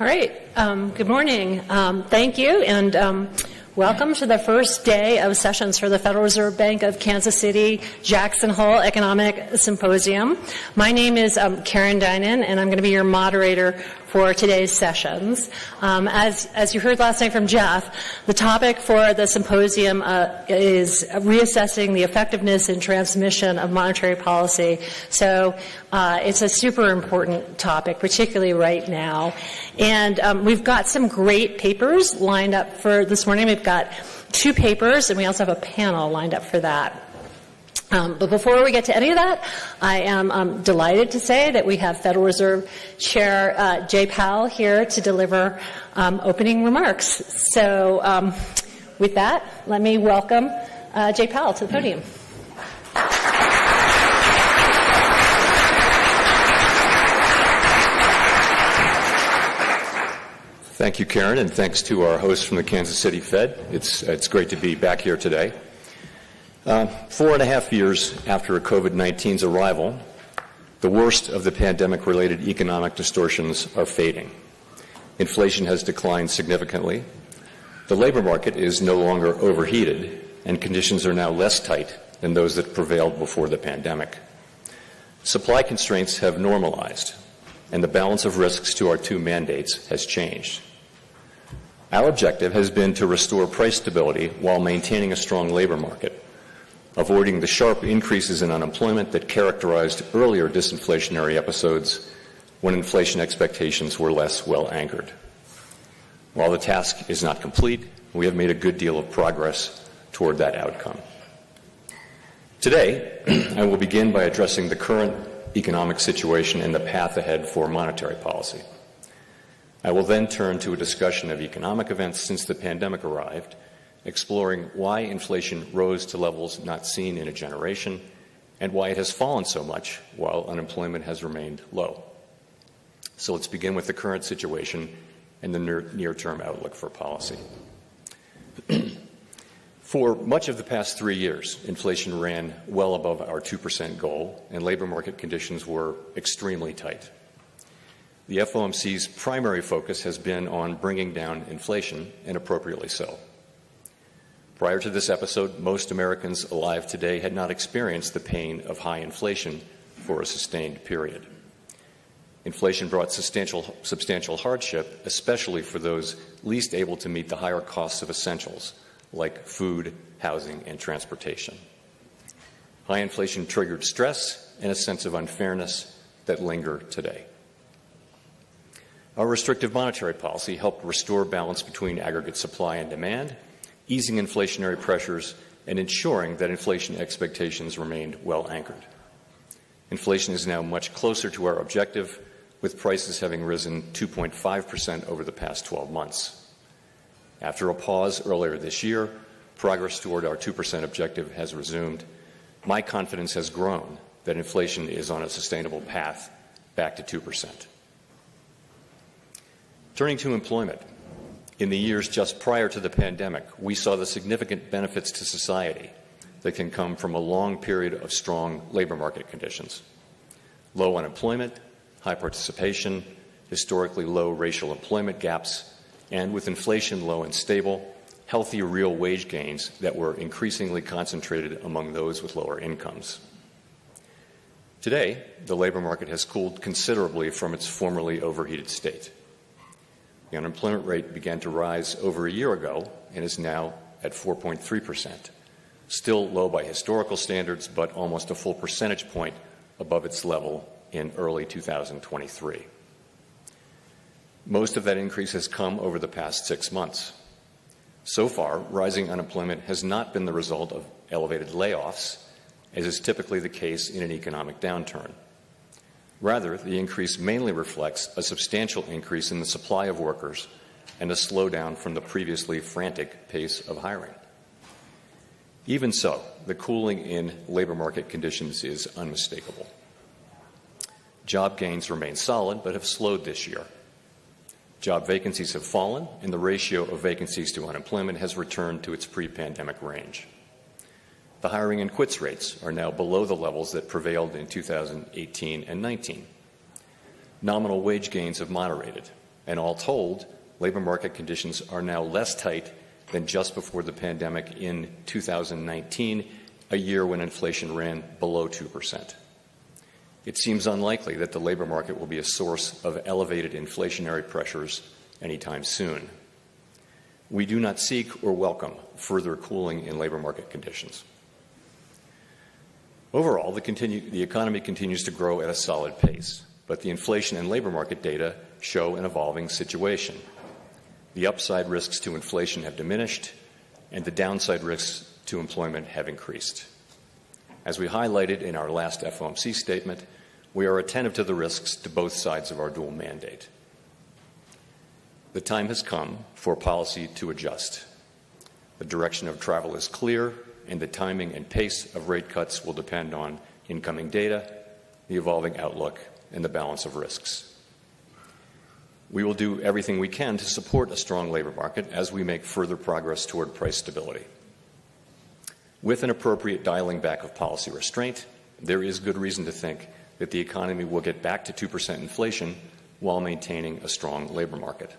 All right. Good morning. Thank you, and welcome to the first day of sessions for the Federal Reserve Bank of Kansas City Jackson Hole Economic Symposium. My name is Karen Dinan, and I'm going to be your moderator for today's sessions. As you heard last night from Jeff, the topic for the symposium is reassessing the effectiveness and transmission of monetary policy. So it's a super important topic, particularly right now. And we've got some great papers lined up for this morning. We've got 2 papers, and we also have a panel lined up for that. But before we get to any of that, I am delighted to say that we have Federal Reserve Chair Jay Powell here to deliver opening remarks. So with that, let me welcome Jay Powell to the podium. Thank you, Karen, and thanks to our host from the Kansas City Fed. It's great to be back here today. 4.5 years after COVID-19's arrival, the worst of the pandemic-related economic distortions are fading. Inflation has declined significantly. The labor market is no longer overheated, and conditions are now less tight than those that prevailed before the pandemic. Supply constraints have normalized, and the balance of risks to our 2 mandates has changed. Our objective has been to restore price stability while maintaining a strong labor market, avoiding the sharp increases in unemployment that characterized earlier disinflationary episodes when inflation expectations were less well anchored. While the task is not complete, we have made a good deal of progress toward that outcome. Today, I will begin by addressing the current economic situation and the path ahead for monetary policy. I will then turn to a discussion of economic events since the pandemic arrived, exploring why inflation rose to levels not seen in a generation and why it has fallen so much while unemployment has remained low. So let's begin with the current situation and the near-term outlook for policy. For much of the past 3 years, inflation ran well above our 2% goal, and labor market conditions were extremely tight. The FOMC's primary focus has been on bringing down inflation, and appropriately so. Prior to this episode, most Americans alive today had not experienced the pain of high inflation for a sustained period. Inflation brought substantial hardship, especially for those least able to meet the higher costs of essentials, like food, housing, and transportation. High inflation triggered stress and a sense of unfairness that linger today. Our restrictive monetary policy helped restore balance between aggregate supply and demand, easing inflationary pressures and ensuring that inflation expectations remained well anchored. Inflation is now much closer to our objective, with prices having risen 2.5% over the past 12 months. After a pause earlier this year, progress toward our 2% objective has resumed. My confidence has grown that inflation is on a sustainable path back to 2%. Turning to employment, in the years just prior to the pandemic, we saw the significant benefits to society that can come from a long period of strong labor market conditions. Low unemployment, high participation, historically low racial employment gaps, and with inflation low and stable, healthy real wage gains that were increasingly concentrated among those with lower incomes. Today, the labor market has cooled considerably from its formerly overheated state. The unemployment rate began to rise over a year ago and is now at 4.3%, still low by historical standards, but almost a full percentage point above its level in early 2023. Most of that increase has come over the past 6 months. So far, rising unemployment has not been the result of elevated layoffs, as is typically the case in an economic downturn. Rather, the increase mainly reflects a substantial increase in the supply of workers and a slowdown from the previously frantic pace of hiring. Even so, the cooling in labor market conditions is unmistakable. Job gains remain solid, but have slowed this year. Job vacancies have fallen, and the ratio of vacancies to unemployment has returned to its pre-pandemic range. The hiring and quits rates are now below the levels that prevailed in 2018 and 19. Nominal wage gains have moderated, and all told, labor market conditions are now less tight than just before the pandemic in 2019, a year when inflation ran below 2%. It seems unlikely that the labor market will be a source of elevated inflationary pressures anytime soon. We do not seek or welcome further cooling in labor market conditions. Overall, the economy continues to grow at a solid pace, but the inflation and labor market data show an evolving situation. The upside risks to inflation have diminished, and the downside risks to employment have increased. As we highlighted in our last FOMC statement, we are attentive to the risks to both sides of our dual mandate. The time has come for policy to adjust. The direction of travel is clear, and the timing and pace of rate cuts will depend on incoming data, the evolving outlook, and the balance of risks. We will do everything we can to support a strong labor market as we make further progress toward price stability. With an appropriate dialing back of policy restraint, there is good reason to think that the economy will get back to 2% inflation while maintaining a strong labor market.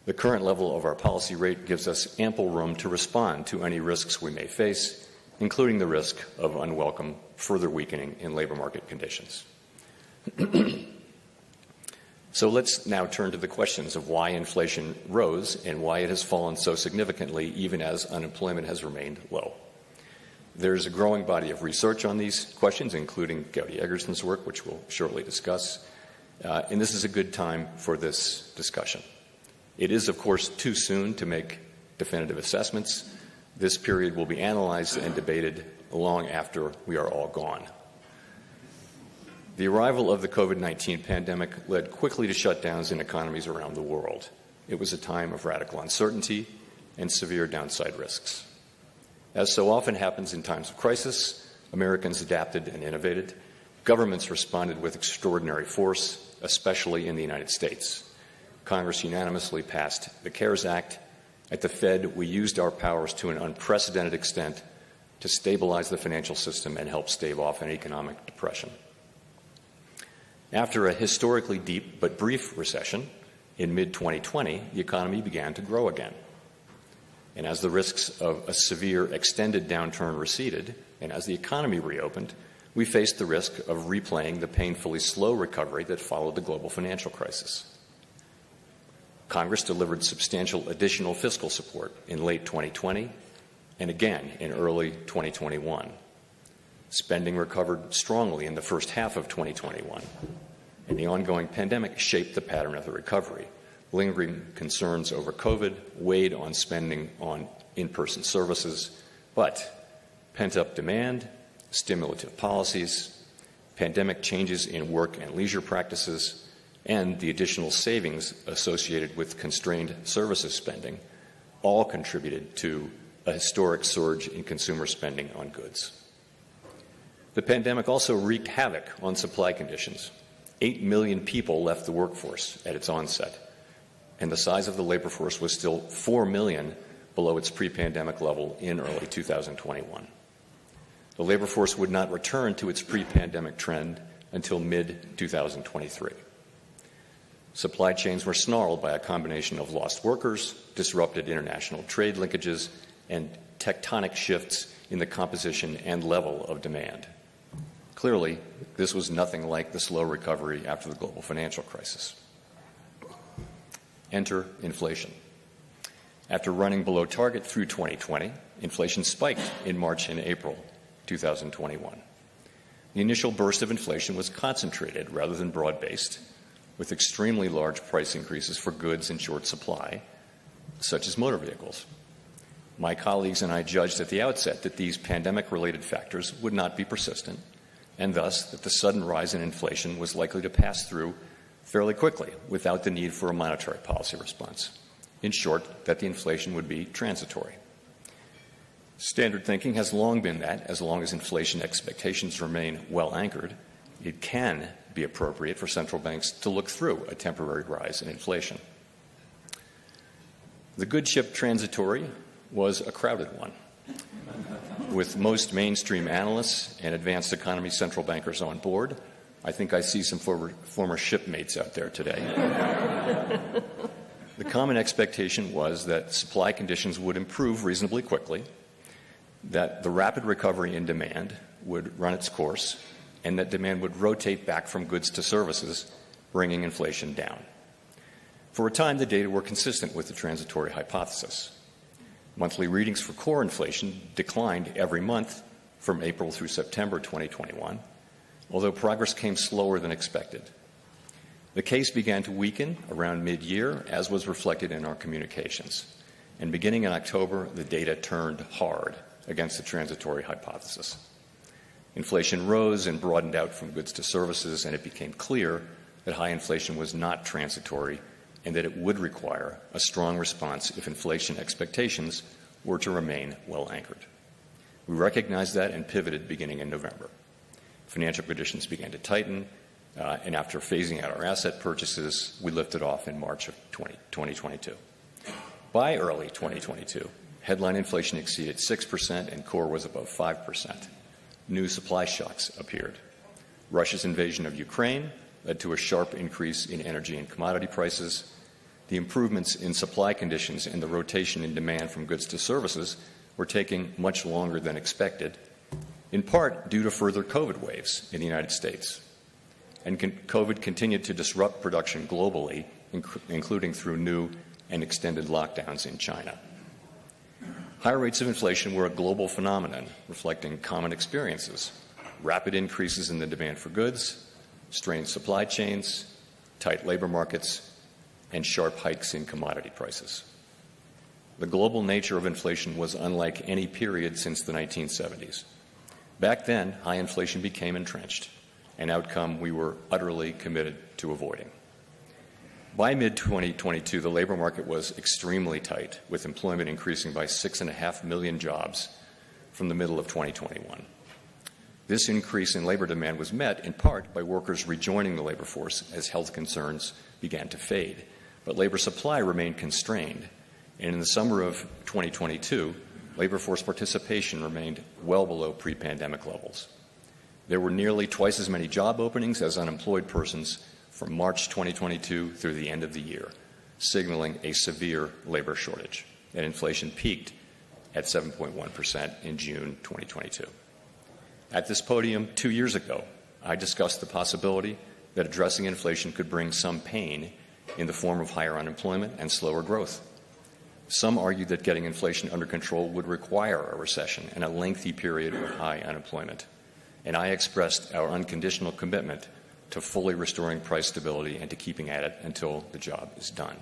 The current level of our policy rate gives us ample room to respond to any risks we may face, including the risk of unwelcome further weakening in labor market conditions. So let's now turn to the questions of why inflation rose and why it has fallen so significantly even as unemployment has remained low. There's a growing body of research on these questions, including Gowdy Eggerson's work, which we'll shortly discuss, and this is a good time for this discussion. It is, of course, too soon to make definitive assessments. This period will be analyzed and debated long after we are all gone. The arrival of the COVID-19 pandemic led quickly to shutdowns in economies around the world. It was a time of radical uncertainty and severe downside risks. As so often happens in times of crisis, Americans adapted and innovated. Governments responded with extraordinary force, especially in the United States. Congress unanimously passed the CARES Act. At the Fed, we used our powers to an unprecedented extent to stabilize the financial system and help stave off an economic depression. After a historically deep but brief recession in mid-2020, the economy began to grow again. And as the risks of a severe extended downturn receded, and as the economy reopened, we faced the risk of replaying the painfully slow recovery that followed the global financial crisis. Congress delivered substantial additional fiscal support in late 2020 and again in early 2021. Spending recovered strongly in the first half of 2021, and the ongoing pandemic shaped the pattern of the recovery. Lingering concerns over COVID weighed on spending on in-person services, but pent-up demand, stimulative policies, pandemic changes in work and leisure practices, and the additional savings associated with constrained services spending all contributed to a historic surge in consumer spending on goods. The pandemic also wreaked havoc on supply conditions. 8 million people left the workforce at its onset, and the size of the labor force was still 4 million below its pre-pandemic level in early 2021. The labor force would not return to its pre-pandemic trend until mid-2023. Supply chains were snarled by a combination of lost workers, disrupted international trade linkages, and tectonic shifts in the composition and level of demand. Clearly, this was nothing like the slow recovery after the global financial crisis. Enter inflation. After running below target through 2020, inflation spiked in March and April 2021. The initial burst of inflation was concentrated rather than broad-based, with extremely large price increases for goods in short supply, such as motor vehicles. My colleagues and I judged at the outset that these pandemic-related factors would not be persistent, and thus that the sudden rise in inflation was likely to pass through fairly quickly without the need for a monetary policy response. In short, that the inflation would be transitory. Standard thinking has long been that, as long as inflation expectations remain well anchored, it can be appropriate for central banks to look through a temporary rise in inflation. The good ship transitory was a crowded one, with most mainstream analysts and advanced economy central bankers on board. I think I see some former shipmates out there today. The common expectation was that supply conditions would improve reasonably quickly, that the rapid recovery in demand would run its course, and that demand would rotate back from goods to services, bringing inflation down. For a time, the data were consistent with the transitory hypothesis. Monthly readings for core inflation declined every month from April through September 2021, although progress came slower than expected. The case began to weaken around mid-year, as was reflected in our communications. And beginning in October, the data turned hard against the transitory hypothesis. Inflation rose and broadened out from goods to services, and it became clear that high inflation was not transitory and that it would require a strong response if inflation expectations were to remain well anchored. We recognized that and pivoted beginning in November. Financial conditions began to tighten, and after phasing out our asset purchases, we lifted off in March of 2022. By early 2022, headline inflation exceeded 6% and core was above 5%. New supply shocks appeared. Russia's invasion of Ukraine led to a sharp increase in energy and commodity prices. The improvements in supply conditions and the rotation in demand from goods to services were taking much longer than expected, in part due to further COVID waves in the United States. And COVID continued to disrupt production globally, including through new and extended lockdowns in China. Higher rates of inflation were a global phenomenon reflecting common experiences: rapid increases in the demand for goods, strained supply chains, tight labor markets, and sharp hikes in commodity prices. The global nature of inflation was unlike any period since the 1970s. Back then, high inflation became entrenched, an outcome we were utterly committed to avoiding. By mid-2022, the labor market was extremely tight, with employment increasing by 6.5 million jobs from the middle of 2021. This increase in labor demand was met in part by workers rejoining the labor force as health concerns began to fade, but labor supply remained constrained, and in the summer of 2022, labor force participation remained well below pre-pandemic levels. There were nearly twice as many job openings as unemployed persons from March 2022 through the end of the year, signaling a severe labor shortage, and inflation peaked at 7.1% in June 2022. At this podium 2 years ago, I discussed the possibility that addressing inflation could bring some pain in the form of higher unemployment and slower growth. Some argued that getting inflation under control would require a recession and a lengthy period of high unemployment, and I expressed our unconditional commitment to fully restoring price stability and to keeping at it until the job is done.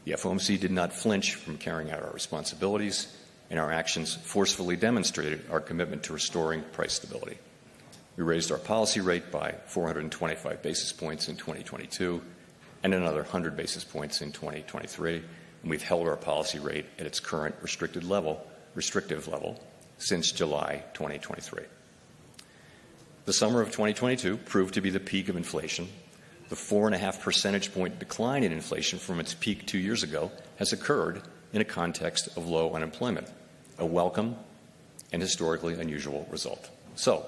The FOMC did not flinch from carrying out our responsibilities, and our actions forcefully demonstrated our commitment to restoring price stability. We raised our policy rate by 425 basis points in 2022 and another 100 basis points in 2023, and we've held our policy rate at its current restrictive level since July 2023. The summer of 2022 proved to be the peak of inflation. The 4.5 percentage point decline in inflation from its peak 2 years ago has occurred in a context of low unemployment, a welcome and historically unusual result. So,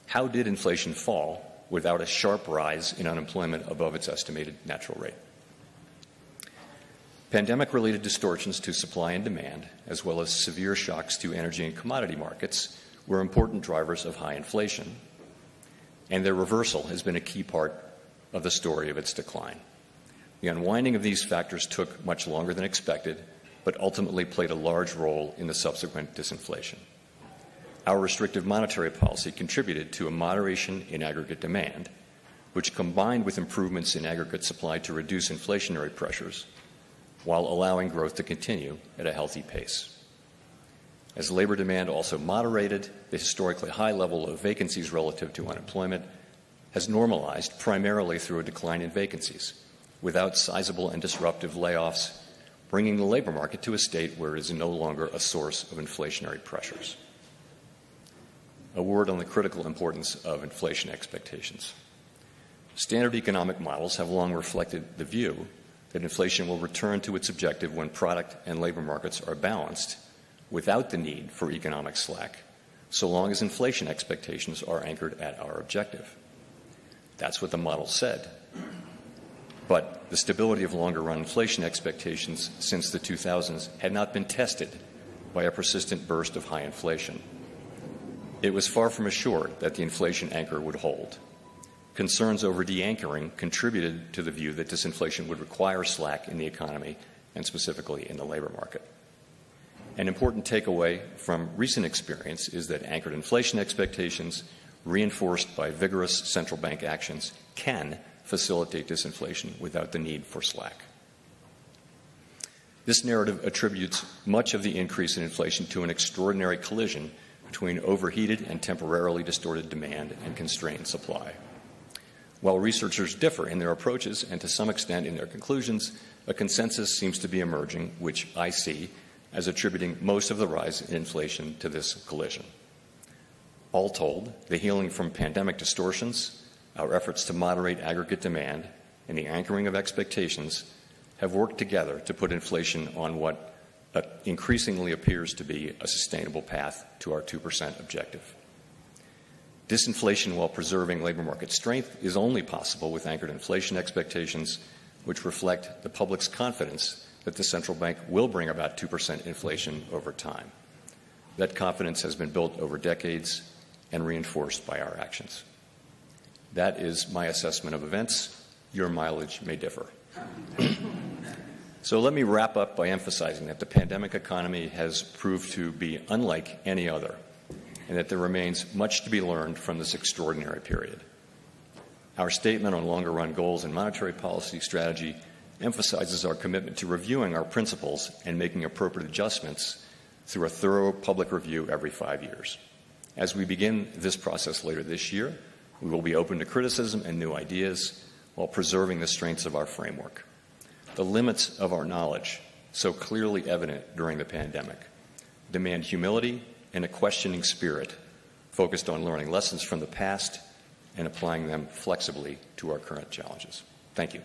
how did inflation fall without a sharp rise in unemployment above its estimated natural rate? Pandemic-related distortions to supply and demand, as well as severe shocks to energy and commodity markets, were important drivers of high inflation, and their reversal has been a key part of the story of its decline. The unwinding of these factors took much longer than expected, but ultimately played a large role in the subsequent disinflation. Our restrictive monetary policy contributed to a moderation in aggregate demand, which combined with improvements in aggregate supply to reduce inflationary pressures, while allowing growth to continue at a healthy pace. As labor demand also moderated, the historically high level of vacancies relative to unemployment has normalized primarily through a decline in vacancies, without sizable and disruptive layoffs, bringing the labor market to a state where it is no longer a source of inflationary pressures. A word on the critical importance of inflation expectations. Standard economic models have long reflected the view that inflation will return to its objective when product and labor markets are balanced, without the need for economic slack, so long as inflation expectations are anchored at our objective. That's what the model said. But the stability of longer-run inflation expectations since the 2000s had not been tested by a persistent burst of high inflation. It was far from assured that the inflation anchor would hold. Concerns over de-anchoring contributed to the view that disinflation would require slack in the economy and specifically in the labor market. An important takeaway from recent experience is that anchored inflation expectations, reinforced by vigorous central bank actions, can facilitate disinflation without the need for slack. This narrative attributes much of the increase in inflation to an extraordinary collision between overheated and temporarily distorted demand and constrained supply. While researchers differ in their approaches and to some extent in their conclusions, a consensus seems to be emerging, which I see as attributing most of the rise in inflation to this collision. All told, the healing from pandemic distortions, our efforts to moderate aggregate demand, and the anchoring of expectations have worked together to put inflation on what increasingly appears to be a sustainable path to our 2% objective. Disinflation while preserving labor market strength is only possible with anchored inflation expectations, which reflect the public's confidence that the central bank will bring about 2% inflation over time. That confidence has been built over decades and reinforced by our actions. That is my assessment of events. Your mileage may differ. So let me wrap up by emphasizing that the pandemic economy has proved to be unlike any other, and that there remains much to be learned from this extraordinary period. Our statement on longer-run goals and monetary policy strategy emphasizes our commitment to reviewing our principles and making appropriate adjustments through a thorough public review every 5 years. As we begin this process later this year, we will be open to criticism and new ideas while preserving the strengths of our framework. The limits of our knowledge, so clearly evident during the pandemic, demand humility and a questioning spirit focused on learning lessons from the past and applying them flexibly to our current challenges. Thank you.